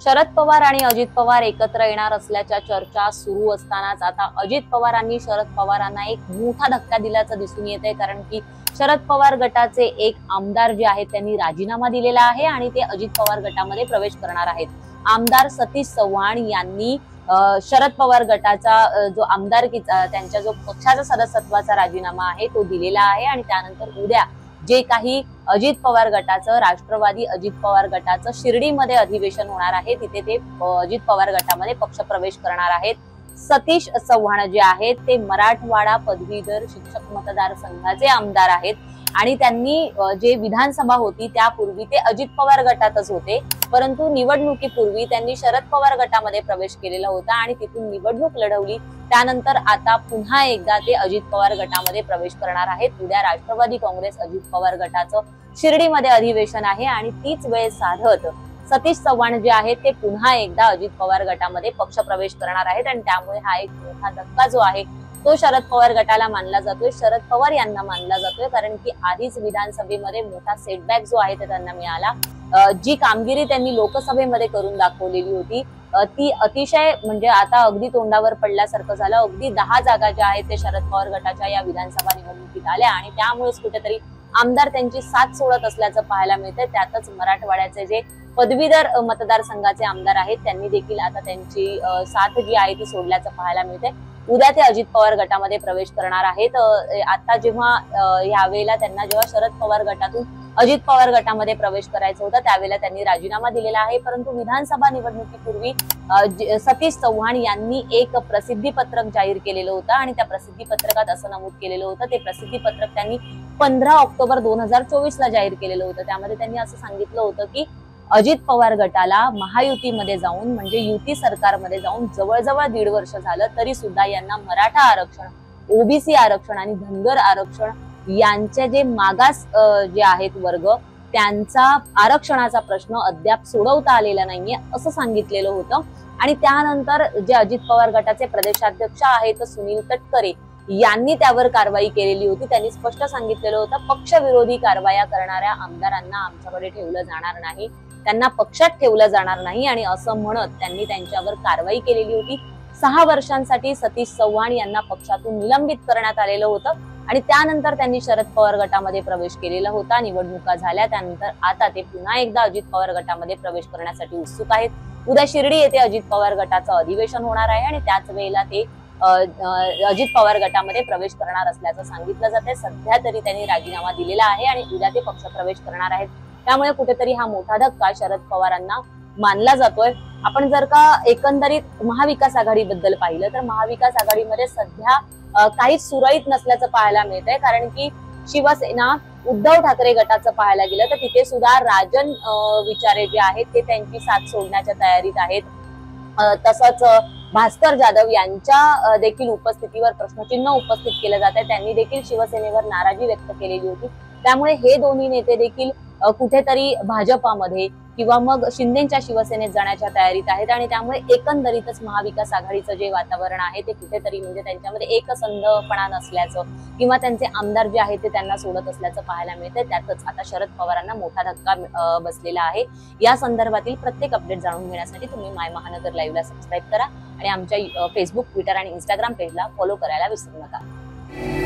शरद पवार आणि अजित पवार एकत्र येणार असल्याच्या चर्चा सुरू असतानाच आता अजित पवारांनी शरद पवारांना एक मोठा धक्का दिल्याचं दिसून येतंय। कारण की शरद पवार गटाचे एक आमदार जे आहेत त्यांनी राजीनामा दिलेला आहे आणि ते अजित पवार गटामध्ये प्रवेश करणार आहेत। आमदार सतीश चव्हाण यांनी शरद पवार गटाचा जो आमदारकीचा त्यांच्या जो पक्षाचा सदस्यत्वाचा राजीनामा आहे तो दिलेला आहे आणि त्यानंतर उद्या जे काही अजित पवार गटाचं राष्ट्रवादी अजित पवार गटाचं शिर्डीमध्ये अधिवेशन होणार आहे तिथे ते अजित पवार गटामध्ये पक्षप्रवेश करणार आहेत। सतीश चव्हाण जे आहेत ते मराठवाडा पदवीधर शिक्षक मतदारसंघाचे आमदार आहेत आणि त्यांनी जे विधानसभा होती त्यापूर्वी ते अजित पवार गटातच होते, परंतु निवडणुकीपूर्वी त्यांनी शरद पवार गटामध्ये प्रवेश केलेला होता आणि तिथून निवडणूक लढवली। त्यानंतर आता पुन्हा एकदा ते अजित पवार गटामध्ये प्रवेश करणार आहेत। उद्या राष्ट्रवादी काँग्रेस अजित पवार गटाचं शिर्डीमध्ये अधिवेशन आहे आणि तीच वेळ साधत सतीश चव्हाण जे आहेत ते पुन्हा एकदा अजित पवार गटामध्ये पक्षप्रवेश करणार आहेत आणि त्यामुळे हा एक मोठा धक्का जो आहे तो शरद पवार गटाला मानला जातोय, शरद पवार यांना मानला जातोय। कारण की आधीच विधानसभेमध्ये मोठा सेटबॅक जो आहे ते त्यांना मिळाला। जी कामगिरी त्यांनी लोकसभेमध्ये करून दाखवलेली होती ती अतिशय म्हणजे आता अगदी तोंडावर पडल्यासारखं झालं। अगदी 10 जागा ज्या आहेत ते शरद पवार गटाच्या या विधानसभा निवडणुकीत आल्या आणि त्यामुळेच कुठेतरी आमदार त्यांची साथ सोडत असल्याचं पाहायला मिळतंय। त्यातच मराठवाड्याचे जे पदवीधर मतदारसंघाचे आमदार आहेत त्यांनी देखील आता त्यांची साथ जी आहे ती सोडल्याचं पाहायला मिळतंय। उद्या ते अजित पवार गटामध्ये प्रवेश करणार आहेत। आता जेव्हा यावेळेला त्यांना जेव्हा शरद पवार गटातून अजित पवार गटामध्ये प्रवेश करायचा होता त्यावेळेला त्यांनी राजीनामा दिलेला आहे, परंतु विधानसभा निवडणुकीपूर्वी सतीश चव्हाण यांनी एक प्रसिद्धी पत्रक जाहीर केलेलं होतं आणि त्या प्रसिद्धी पत्रकात असं नमूद केलेलं होतं, ते प्रसिद्धी पत्रक त्यांनी 15 ऑक्टोबर 2024 ला जाहीर केलेलं होतं। त्यामध्ये त्यांनी असं सांगितलं होतं की अजित पवार गटाला महायुतीमध्ये जाऊन म्हणजे युती सरकारमध्ये जाऊन जवळजवळ 1.5 वर्ष झालं तरी सुद्धा यांना मराठा आरक्षण, ओबीसी आरक्षण आणि धनगर आरक्षण यांचे जे मागास जे आहेत वर्ग त्यांचा आरक्षणाचा प्रश्न अद्याप सोडवता आलेला नाहीये असं सांगितलेलं होतं। आणि त्यानंतर जे अजित पवार गटाचे प्रदेशाध्यक्ष आहेत सुनील तटकरे यांनी त्यावर कारवाई केलेली होती। त्यांनी स्पष्ट सांगितलेलं होतं पक्षविरोधी कारवाया करणाऱ्या आमदारांना आमच्याकडे ठेवलं जाणार नाही, त्यांना पक्षात ठेवलं जाणार नाही आणि असं म्हणत त्यांनी त्यांच्यावर कारवाई केलेली होती। 6 वर्षांसाठी सतीश चव्हाण यांना पक्षातून निलंबित करण्यात आलेलं होतं आणि त्यानंतर त्यांनी शरद पवार गटामध्ये प्रवेश केलेला होता। निवडणुका झाल्या त्यानंतर आता ते पुन्हा एकदा अजित पवार गटामध्ये प्रवेश करण्यासाठी उत्सुक आहेत। उद्या शिर्डी येथे अजित पवार गटाचं अधिवेशन होणार आहे आणि त्याच वेळेला ते अजित पवार गटामध्ये प्रवेश करणार असल्याचं सांगितलं जाते। सध्या तरी त्यांनी राजीनामा दिलेला आहे आणि उद्या ते पक्षप्रवेश करणार आहेत, त्यामुळे कुठेतरी हा मोठा धक्का शरद पवारांना मानला जातोय। आपण जर का एकंदरीत महाविकास आघाडीबद्दल पाहिलं तर महाविकास आघाडीमध्ये सध्या काहीच सुरळीत नसल्याचं पाहायला मिळतंय। कारण की शिवसेना उद्धव ठाकरे गटाचं पाहायला गेलं तर तिथे सुद्धा राजन विचारे जे आहेत ते त्यांची साथ सोडण्याच्या तयारीत आहेत। तसंच भास्कर जाधव यांच्या देखील उपस्थितीवर प्रश्नचिन्ह उपस्थित केलं जात आहे, त्यांनी देखील शिवसेनेवर नाराजी व्यक्त केलेली होती। त्यामुळे हे दोन्ही नेते देखील कुठेतरी भाजपामध्ये किंवा मग शिंदेच्या शिवसेनेत जाण्याच्या तयारीत आहेत आणि त्यामुळे एकंदरीतच महाविकास आघाडीचं जे वातावरण आहे ते कुठेतरी म्हणजे त्यांच्यामध्ये एकसंधपणा नसल्याचं किंवा त्यांचे आमदार जे आहेत ते त्यांना सोडत असल्याचं पाहायला मिळतंय। त्यातच आता शरद पवारांना मोठा धक्का बसलेला आहे। या संदर्भातील प्रत्येक अपडेट जाणून घेण्यासाठी तुम्ही माय महानगर लाईव्हला सबस्क्राईब करा आणि आमच्या फेसबुक, ट्विटर आणि इंस्टाग्राम पेजला फॉलो करायला विसरू नका।